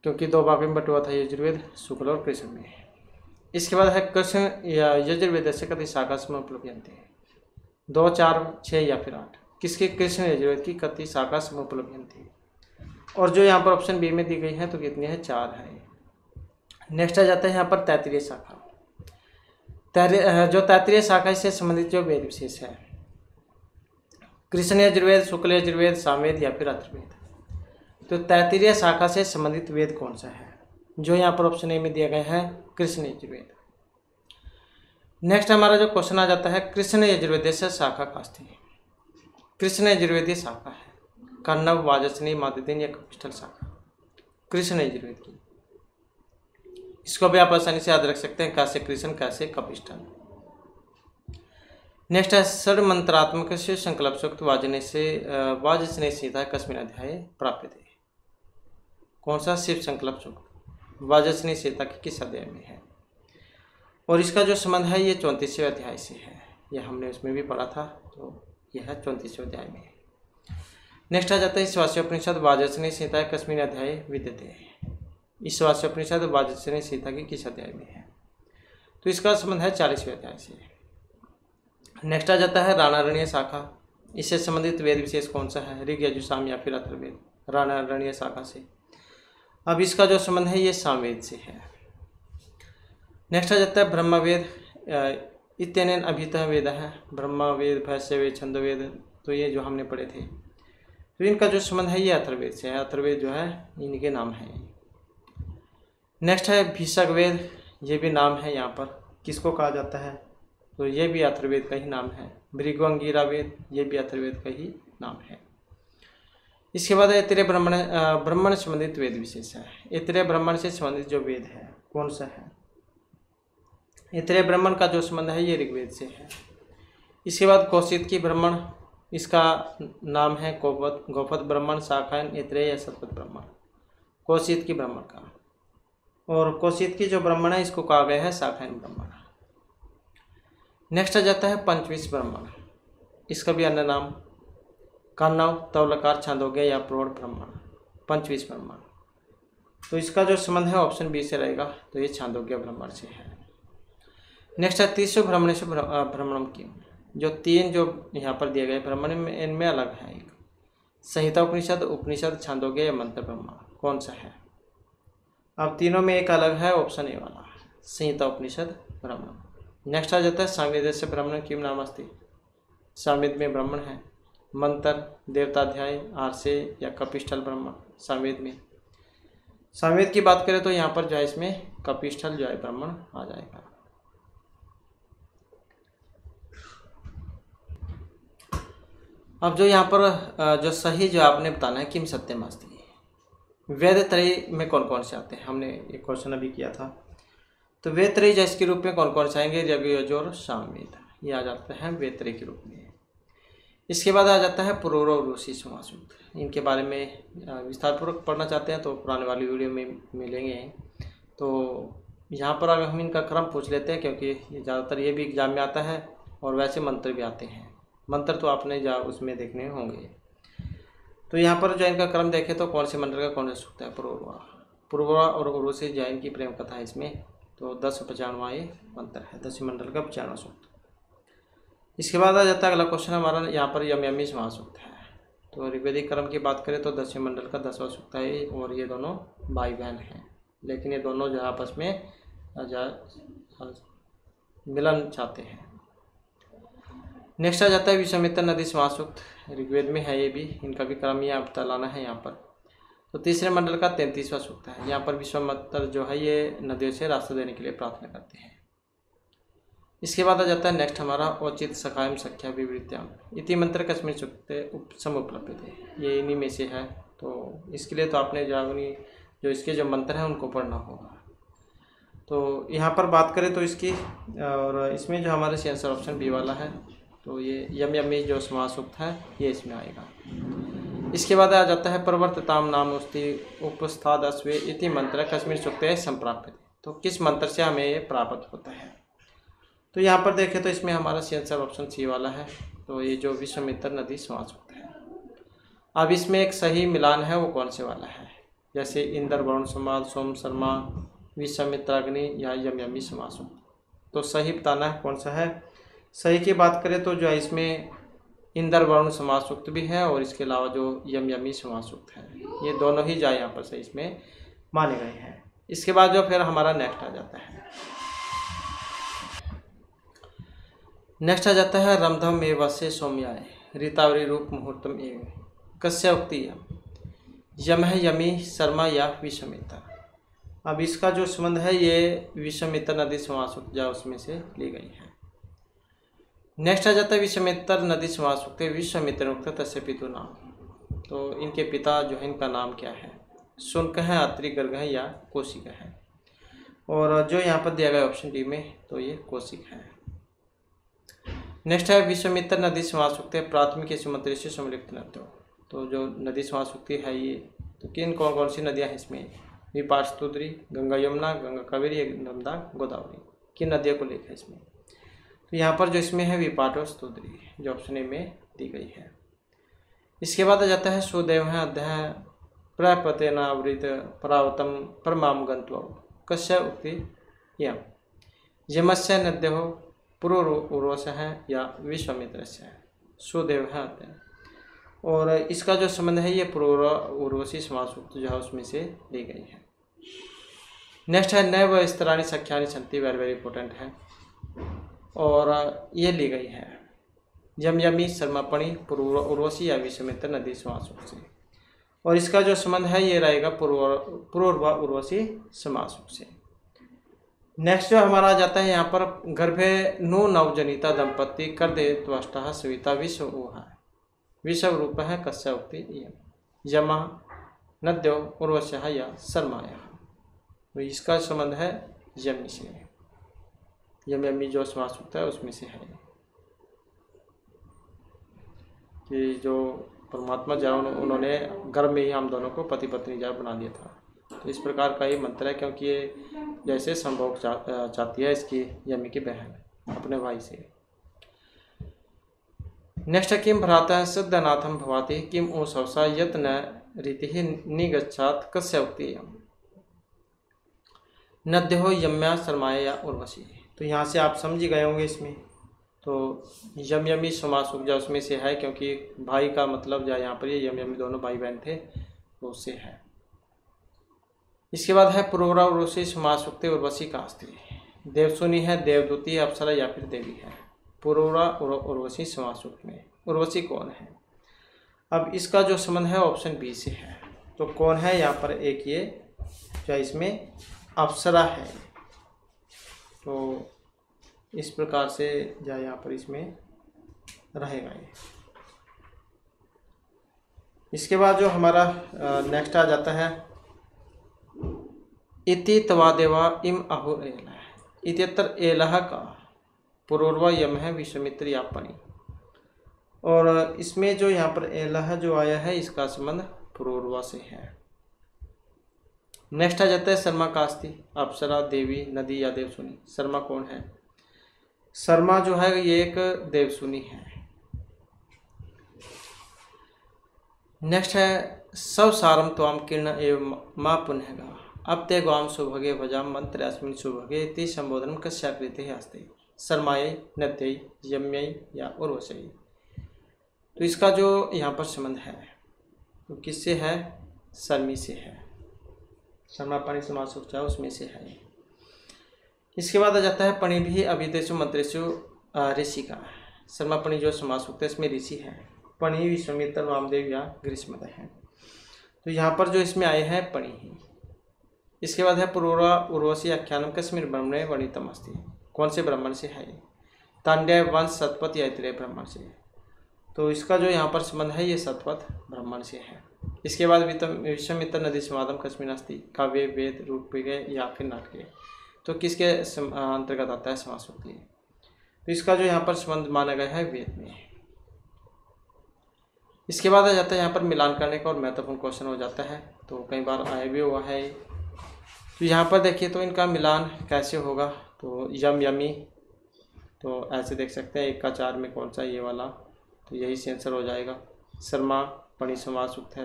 क्योंकि 2 भाग में बटा हुआ था यजुर्वेद, शुक्ल और कृष्ण में। इसके बाद है कृष्ण या यजुर्वेद से कति शाखा में उपलब्धि है? 2, 4, 6 या फिर 8। किसके? कृष्ण यजुर्वेद की कति शाखा में उपलब्धि थी? और जो यहाँ पर ऑप्शन बी में दी गई है तो कितनी है, 4 है। नेक्स्ट आ जाता है यहाँ पर तैतरीय शाखा। जो तैतरीय शाखा से संबंधित जो वेद विशेष है, कृष्ण यजुर्वेद, शुक्ल यजुर्वेद, सामवेद या फिर अथर्ववेद। तो तैतरीय शाखा से संबंधित वेद कौन सा है, जो यहाँ पर ऑप्शन ए में दिया गया है, कृष्ण यजुर्वेद। नेक्स्ट हमारा जो क्वेश्चन आ जाता है, कृष्ण यजुर्वेद से शाखा कास्ती। कृष्ण यजुर्वेदी शाखा है कर्णव, वाजसनी, मादिदिन या कपिष्ठल शाखा, कृष्ण यजुर्वेद की। इसको भी आप आसानी से याद रख सकते हैं, कैसे कृष्ण कैसे कपिष्ठल। नेक्स्ट है षड मंत्रात्मक से संकल्प सूक्त वाजसने सीधा कस्मिन अध्याय प्राप्त है। कौन सा शिव संकल्प सूक्त वाजसने सीता के किस अध्याय में है, और इसका जो संबंध है ये 34वें अध्याय से है। यह हमने उसमें भी पढ़ा था, तो यह है 34वें अध्याय में। नेक्स्ट आ जाता है ईशावास्योपनिषद वाजसने सीता कस्मिन अध्याय विद्यते। ईशावास्योपनिषद वाजसने सीता की किस अध्याय में है, तो इसका संबंध है 40वें अध्याय से। नेक्स्ट आ जाता है राणारण्य शाखा। इससे संबंधित वेद विशेष कौन सा है, ऋग, यजुः, साम या फिर अथर्ववेद। राणारण्य शाखा से अब इसका जो संबंध है ये सामवेद से है। नेक्स्ट आ जाता है ब्रह्मवेद। इत्यनेन अभितः वेद है, ब्रह्मवेद, भैष्यवेद, छंदोवेद, तो ये जो हमने पढ़े थे। तो इनका जो संबंध है ये अथर्ववेद से है। अथर्ववेद जो है इनके नाम है। नेक्स्ट है भीषक वेद। ये भी नाम है यहाँ पर, किसको कहा जाता है, तो ये भी अथर्ववेद का ही नाम है। भृगु वेद, ये भी अथर्ववेद का ही नाम है। इसके बाद ऐतरेय ब्राह्मण संबंधित वेद विशेष है। ऐतरेय ब्राह्मण से संबंधित जो वेद है कौन सा है, ऐतरेय ब्राह्मण का जो संबंध है ये ऋग्वेद से है। इसके बाद कौशिक की ब्राह्मण, इसका नाम है गोपद ब्राह्मण, शाखायन, ऐतरेय या शतपथ ब्राह्मण, कौशिक की ब्राह्मण का। और कौशिक की जो ब्राह्मण है इसको कहा गया है शाखायन ब्राह्मण। नेक्स्ट आ जाता है पंचविश ब्राह्मण। इसका भी अन्य नाम कर्णव, तवलकार, छांदोग्य या प्रौढ़ ब्राह्मण, पंचविश ब्राह्मण। तो इसका जो संबंध है ऑप्शन बी से रहेगा, तो ये छांदोग्य ब्राह्मण से है। नेक्स्ट है 30 ब्राह्मण से ब्राह्मणम की। जो 3 जो यहाँ पर दिए गए ब्राह्मण में इनमें अलग है, एक संहिता उपनिषद, उपनिषद, छांदोग्य या मंत्र ब्राह्मण, कौन सा है। अब तीनों में एक अलग है, ऑप्शन ए वाला, संहिता उपनिषद ब्राह्मण। नेक्स्ट आ जाता है सामवेद से ब्राह्मण किम नाम अस्ति। सामवेद में ब्राह्मण है मंत्र, देवताध्याय, आरसे या कपिष्ठल ब्राह्मण। सामवेद में, सामवेद की बात करें तो यहाँ पर जो है इसमें कपिष्ठल जो है ब्राह्मण आ जाएगा। अब जो यहाँ पर जो सही जो आपने बताना है किम सत्यम अस्ति, वेद त्रयी में कौन कौन से आते हैं, हमने एक क्वेश्चन अभी किया था। तो वेद त्रयी जो इसके रूप में कौन कौन से आएंगे, ऋग, यजुः और सामवेद, ये आ जाते हैं वेद त्रयी के रूप में। इसके बाद आ जाता है पुरूरव ऋषि समासूक्त। इनके बारे में विस्तारपूर्वक पढ़ना चाहते हैं तो पुराने वाली वीडियो में मिलेंगे। तो यहाँ पर अगर हम इनका क्रम पूछ लेते हैं, क्योंकि ये ज़्यादातर ये भी एग्जाम में आता है और वैसे मंत्र भी आते हैं। मंत्र तो आपने उसमें देखने होंगे। तो यहाँ पर जो इनका क्रम देखें तो कौन से मंत्र का कौन सा सूक्त है, पुरूरवा और उर्वशी जैन की प्रेम कथा है इसमें। तो 1095वां ये मंत्र है, 10वें मंडल का 95वां सूक्त। इसके बाद आ जाता है अगला क्वेश्चन हमारा, यहाँ पर यमयमी समासूक्त है। तो ऋग्वेदिक क्रम की बात करें तो 10वें मंडल का 10वां सूक्त है, और ये दोनों भाई बहन हैं, लेकिन ये दोनों जो आपस में मिलन चाहते हैं। नेक्स्ट आ जाता है विश्वामित्र नदी समासूक्त। ऋग्वेद में है ये भी, इनका भी क्रम यहाँ पर लाना है यहाँ पर। तो तीसरे मंडल का 33वां सूक्त है। यहाँ पर विश्वामित्र जो है ये नदियों से रास्ता देने के लिए प्रार्थना करते हैं। इसके बाद आ जाता है नेक्स्ट हमारा औचित सखायम सख्या विवृत्याम इति मंत्र कस्मिन् सूक्ते समुपलभ्यते, ये इन्हीं में से है। तो इसके लिए तो आपने जो इसके जो मंत्र हैं उनको पढ़ना होगा। तो यहाँ पर बात करें तो इसकी, और इसमें जो हमारे से आंसर ऑप्शन बी वाला है, तो ये यमयमी जो समासूक्त है ये इसमें आएगा। इसके बाद आ जाता है प्रवर्तताम नाम उस्ति उपस्थादस्वे इति मंत्र कस्मिन् सूक्ते संप्राप्यते। तो किस मंत्र से हमें ये प्राप्त होता है, तो यहाँ पर देखें तो इसमें हमारा सी आंसर ऑप्शन सी वाला है। तो ये जो विश्वामित्र नदी समासूक्त है। अब इसमें एक सही मिलान है, वो कौन से वाला है, जैसे इंद्र, वरुण, समाद, सोम, शर्मा, विश्वामित्राग्नि या यमयमी समासूक्त। तो सही बताना है कौन सा है। सही की बात करें तो जो है इसमें इंद्र, वरुण समासूक्त भी है, और इसके अलावा जो यमयमी समासूक्त है ये दोनों ही जा यहाँ पर से इसमें माने गए हैं। इसके बाद जो फिर हमारा नेक्स्ट आ जाता है, रमधम एव वसे सौम्याय ऋतावरी रूप मुहूर्तम एव कस्य उक्ति यम है यमी शर्मा या विषमित्र। अब इसका जो संबंध है ये विषमित्र नदी समासुक्ता उसमें से ली गई है। नेक्स्ट आ जाता है विषमित्र नदी समासुक्ते विश्वामित्र उक्त तस्य पितु नाम। तो इनके पिता जो है इनका नाम क्या है, शुनक है, अत्रि, गर्ग है या कौशिक है। और जो यहाँ पर दिया गया ऑप्शन डी में तो ये कौशिक है। नेक्स्ट है विश्वामित्र नदी समासुक्ते प्राथमिक सुमंत्री से सम्मिलित नद्यों। तो जो नदी समासुक्ति है ये तो किन कौन कौन सी नदियाँ हैं इसमें, विपाशतुद्री, गंगा यमुना, गंगा कावेरी, नर्मदा, गोदावरी, किन नदियों को लेकर इसमें। तो यहाँ पर जो इसमें है विपाट और स्तुद्री जो ऑप्शन ए में दी गई है। इसके बाद आ जाता है सुदेव है अध्याय प्रपतेनावृत परावतम परमाम गंत्व कस्य उक्ति यम यमस्य नद्यो पुरुर्वश है या विश्वामित्र से है। सुदेव है अध्याय और इसका जो संबंध है ये पूर्व उर्वशी समासुक्त जो है उसमें से ली गई है। नेक्स्ट है नैव स्तराणी सख्यानि सन्ति, वेरी वेरी इंपॉर्टेंट है और ये ली गई है यम यमी शर्मापणी पूर्व उर्वशी या विश्वामित्र नदी समासुक्त से। और इसका जो संबंध है ये रहेगा पूर्व उर्वशी समासुक्त से। नेक्स्ट जो हमारा आ जाता है यहाँ पर गर्भे नु नवजनिता दंपति कर दे त्वष्टा सविता विश्व रूप है कस्य उक्ति यमा नद्यो उर्वश्य या शर्माया। तो इसका संबंध है यमी से, यम यमी जो समासुक्त है उसमें से है कि जो परमात्मा जो उन्होंने गर्भ में ही हम दोनों को पति पत्नी जा बना दिया था। तो इस प्रकार का ये मंत्र है क्योंकि ये जैसे संभोग चाहती है इसकी यमी की बहन अपने भाई से। नेक्स्ट किम भ्राता सिद्धनाथम भवाति किम ओ सवसा यत न रीति निगच्छात कस्य उक्ति नद्यो यम्या शर्माया या उर्वशी। तो यहाँ से आप समझ गए होंगे इसमें तो यम यमी समासुक जो उसमें से है क्योंकि भाई का मतलब जो यहाँ पर ये यम यमी दोनों भाई बहन थे तो उससे है। इसके बाद है पुरोरा उर्वशी समासुक्ते उर्वशी का स्त्री देवसुनी है, देवदूती है, अप्सरा या फिर देवी है। पुरोरा उर्वशी समासुक्त में उर्वशी कौन है। अब इसका जो संबंध है ऑप्शन बी से है। तो कौन है यहाँ पर, एक ये जो इसमें अप्सरा है। तो इस प्रकार से जो यहाँ पर इसमें रहेगा ये। इसके बाद जो हमारा नेक्स्ट आ जाता है इति तवादेवा इम अहो एला इत्यत्र एलह का पूर्वा यम है विश्वामित्र यापनी। और इसमें जो यहाँ पर एलह जो आया है इसका संबंध पूर्वा से है। नेक्स्ट आ जाता है शर्मा कास्ती अप्सरा, देवी, नदी या देवसुनी। शर्मा कौन है, शर्मा जो है ये एक देवसुनी है। नेक्स्ट है सब सारम त्वाम किरण एवं माँ पुण्यगा अब ते गौम सुभगे भजाम मंत्र अस्मिन सुभगे इति संबोधन कस्याकृति अस्ति शर्मायै, नद्यै, यम्यै या उर्वशी। तो इसका जो यहाँ पर संबंध है तो किससे है, शर्मी से है। शर्मा पाणी समासुक्त है उसमें से है। इसके बाद आ जाता है पणि भी अभिदेशु मंत्रेशु ऋषि का। शर्मा पणि जो समासुक्त है इसमें ऋषि है। पणि विश्वामित्र, वामदेव या ग्रीष्मद है। तो यहाँ पर जो इसमें आए हैं पणि ही। इसके बाद है पूर्वा उर्वशी आख्यानम कश्मीर ब्रह्मणे वर्णितम अस्ति। कौन से ब्राह्मण से है, तांड्य वंश सतपथ या इतरे ब्राह्मण से। तो इसका जो यहाँ पर संबंध है ये सतपथ ब्राह्मण से है। इसके बाद विश्वामित्र नदी समादम कश्मीर अस्ति काव्य, वेद, रूपये या फिर नाटकीय। तो किसके अंतर्गत आता है समासुक्ति। तो इसका जो यहाँ पर संबंध माना गया है वेद में। इसके बाद आ जाता है यहाँ पर मिलान करने का और महत्वपूर्ण क्वेश्चन हो जाता है। तो कई बार आया भी हुआ है। तो यहाँ पर देखिए तो इनका मिलान कैसे होगा। तो यम यमी तो ऐसे देख सकते हैं 1 का 4 में कौन सा ये वाला, तो यही से आंसर हो जाएगा। शर्मा पणि समासुक्त है,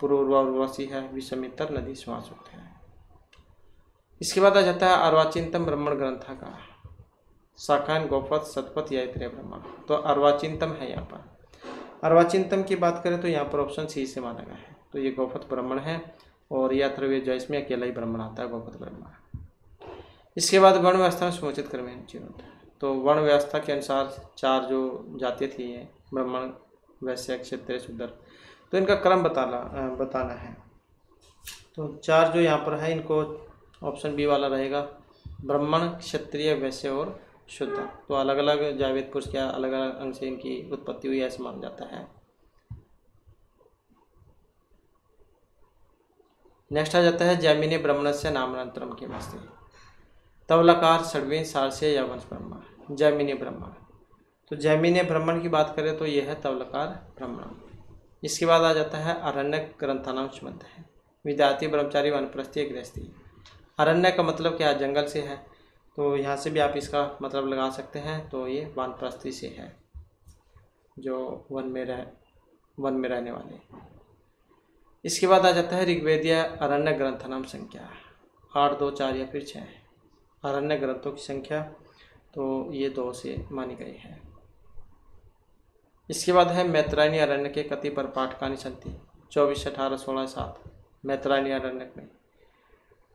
पूर्वा उर्वशी है, विश्वामित्र नदी समासुक्त है। इसके बाद आ जाता है अर्वाचिंतम ब्राह्मण ग्रंथ का शाखान गोपथ सतपथ या इतरे ब्राह्मण। तो अर्वाचिंतम है यहाँ पर। अर्वाचिंतम की बात करें तो यहाँ पर ऑप्शन सी से माना गया है। तो ये गौपथ ब्राह्मण है, और ये अथर्ववेद जो है इसमें अकेला ही ब्राह्मण आता है, गौपथ ब्राह्मण। इसके बाद वर्ण व्यवस्था में समुचित क्रम है। तो वर्ण व्यवस्था के अनुसार 4 जो जातियाँ थी, ये ब्राह्मण, वैश्य, क्षत्रिय, शूद्र, तो इनका क्रम बताना है। तो 4 जो यहाँ पर है, इनको ऑप्शन बी वाला रहेगा, ब्राह्मण, क्षत्रिय, वैश्य और शूद्र। तो अलग अलग जावेद पुरुष के अलग अलग अंग से इनकी उत्पत्ति हुई ऐसा माना जाता है। नेक्स्ट आ जाता है जैमिनी ब्राह्मण से नामांतरम के मस्ते। तबलाकार, षड्वीं, सारस्य या वंश ब्राह्मण। जैमिनी ब्राह्मण, तो जैमिनी ब्राह्मण की बात करें तो यह है तबलाकार ब्राह्मण। इसके बाद आ जाता है अरण्य ग्रंथानाम संबंध है। विद्यार्थी, ब्रह्मचारी, वानप्रस्थी, गृहस्थी। अरण्य का मतलब क्या है? जंगल से है, तो यहाँ से भी आप इसका मतलब लगा सकते हैं। तो ये वानप्रस्थी से है, जो वन में रहने वाले। इसके बाद आ जाता है ऋग्वेदीय अरण्य ग्रंथानाम संख्या 8, 2, 4 या फिर 6। अरण्य ग्रंथों की संख्या तो ये 2 से मानी गई है। इसके बाद है मैत्रायणी अरण्य के कति पर पाठकानि सन्ति। 24, 18, 16, 7 मैत्रायणी अरण्य में।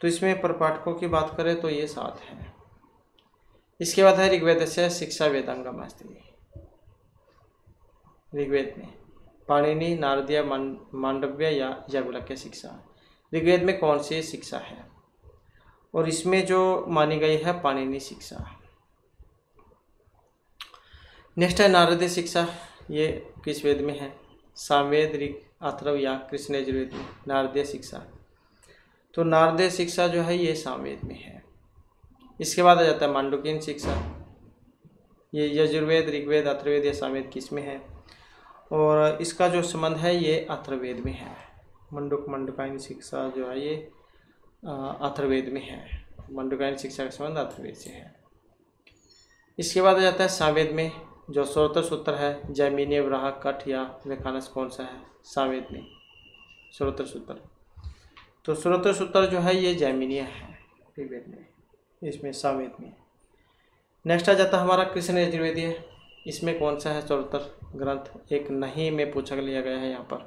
तो इसमें प्रपाठकों की बात करें तो ये 7 है। इसके बाद है ऋग्वेद से शिक्षा वेदांगम अस्ति। ऋग्वेद में पाणिनि, नारदीय, मांडव्य या याज्ञवल्क्य शिक्षा। ऋग्वेद में कौन सी शिक्षा है? और इसमें जो मानी गई है पाणिनि शिक्षा। नेक्स्ट है नारदीय शिक्षा। ये किस वेद में है? सामवेद, ऋग, अथर्व या कृष्ण यजुर्वेद में नारदीय शिक्षा। तो नारदीय शिक्षा जो है ये सामवेद में है। इसके बाद आ जाता है मांडुक्यन शिक्षा। ये यजुर्वेद, ऋग्वेद, अथर्ववेद या सामवेद किस में है? और इसका जो संबंध है ये अथर्ववेद में है। मांडुक्यन शिक्षा जो है ये अथर्ववेद में है। मांडुक्यन शिक्षा का संबंध अथर्ववेद से है। इसके बाद आ जाता है सामवेद में जो श्रोत्र सूत्र है, जैमिनी, वराह, कठ या व्याख्यानस कौन सा है? सामवेद में श्रोत्र सूत्र। तो श्रोत्र सूत्र जो है ये जैमिनीय है ऋग्वेद में, इसमें सामवेद में। नेक्स्ट आ जाता है हमारा कृष्ण यजुर्वेदीय। इसमें कौन सा है श्रोत्र ग्रंथ? एक नहीं में पूछा लिया गया है यहाँ पर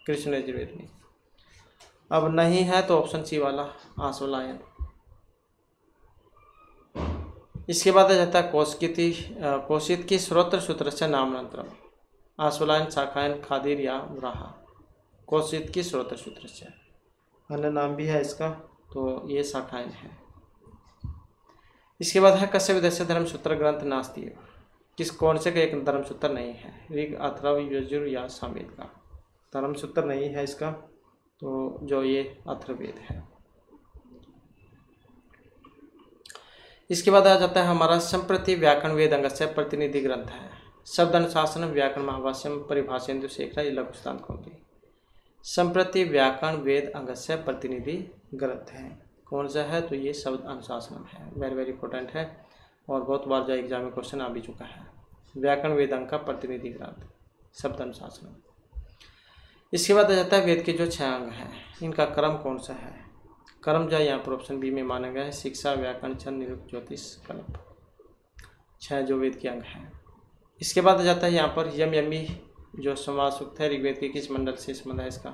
कृष्ण यजुर्वेद में। अब नहीं है तो ऑप्शन सी वाला आश्वलायन। इसके बाद आ जाता है कौशित की श्रोत्र सूत्र से नामांतरम। आश्वलायन, शाखायन, खादिर या वराह। कौशित की श्रोत्र सूत्र से अन्य नाम भी है इसका, तो ये शाखायन है। इसके बाद है कस्य विदस्य धर्मसूत्र ग्रंथ नास्ति। किस कौन से का एक धर्मसूत्र नहीं है? ऋग, अथर्व, यजुर या सामवेद का धर्मसूत्र नहीं है इसका, तो जो ये अथर्ववेद है। इसके बाद आ जाता है हमारा संप्रति व्याकरण वेद अंगस्य प्रतिनिधि ग्रंथ है। शब्द अनुशासन, व्याकरण महाभाष्यम, परिभाषेन्दु शेखर, लघु सिद्धांत कौमुदी। संप्रति व्याकरण वेद अंगस्य प्रतिनिधि ग्रंथ है। कौन सा है? तो ये शब्द अनुशासन है। वेरी वेरी इंपॉर्टेंट है और बहुत बार जो एग्जाम में क्वेश्चन आ भी चुका है। व्याकरण वेद अंग का प्रतिनिधि ग्रंथ शब्द अनुशासन। इसके बाद आ जाता है वेद के जो 6 अंग हैं, इनका क्रम कौन सा है? क्रम जो यहाँ पर ऑप्शन बी में माना गया है शिक्षा, व्याकरण, छंद, निरुक्त, ज्योतिष, कल्प। 6 जो वेद के अंग हैं। इसके बाद आ जाता है यहाँ पर यम यमी जो समास सूक्त है। ऋग्वेद के किस मंडल से संबंध है इसका?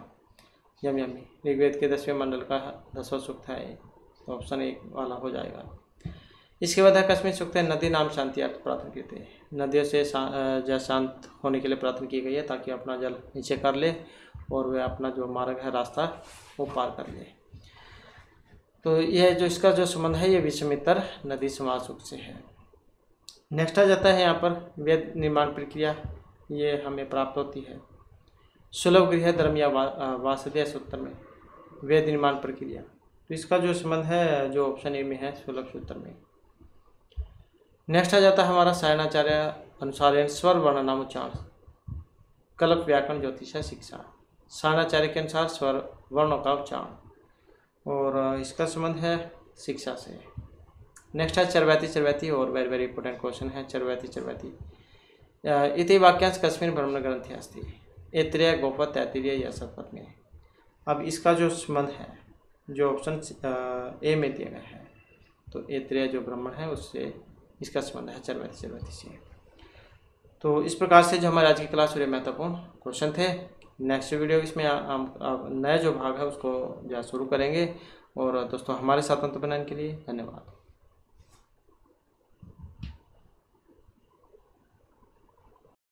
यम यमी ऋग्वेद के 10वें मंडल का 10वां सूक्त है, तो ऑप्शन 1 वाला हो जाएगा। इसके बाद है कस्मिन सूक्त है नदी नाम शांति अर्थ प्रार्थना की थी। नदियों से शांत होने के लिए प्रार्थना की गई है ताकि अपना जल नीचे कर ले और वह अपना जो मार्ग है रास्ता वो पार कर ले। तो यह जो इसका जो संबंध है ये विषमित्र नदी समास सूक्त से है। नेक्स्ट आ जाता है यहाँ पर वेद निर्माण प्रक्रिया, ये हमें प्राप्त होती है सुलभ गृह धर्म या वासुदेव सूत्र में वेद निर्माण प्रक्रिया। तो इसका जो संबंध है जो ऑप्शन ए में है सुलभ सूत्र में। नेक्स्ट आ जाता है हमारा सायणाचार्य अनुसार स्वर वर्ण नाम उच्चारण, कल्प, व्याकरण, ज्योतिष, शिक्षा। सायणाचार्य के अनुसार स्वर वर्णों का उच्चारण और इसका संबंध है शिक्षा से। नेक्स्ट है चरवैती और वेरी वेरी इंपॉर्टेंट क्वेश्चन है चरवैती। इति वाक्यांश कस्मिन् ब्रह्मण ग्रंथे अस्ति। ऐत्रेय, गौपथ, तैत्तिरीय या शतपथ में। अब इसका जो संबंध है जो ऑप्शन ए में दिया गया है, तो ऐत्रेय जो ब्राह्मण है उससे इसका संबंध है चरवैती से। तो इस प्रकार से जो हमारे आज की क्लास में महत्वपूर्ण क्वेश्चन थे नेक्स्ट वीडियो इसमें हम नया जो भाग है उसको जो शुरू करेंगे। और दोस्तों हमारे साथ अंत बनाने के लिए धन्यवाद।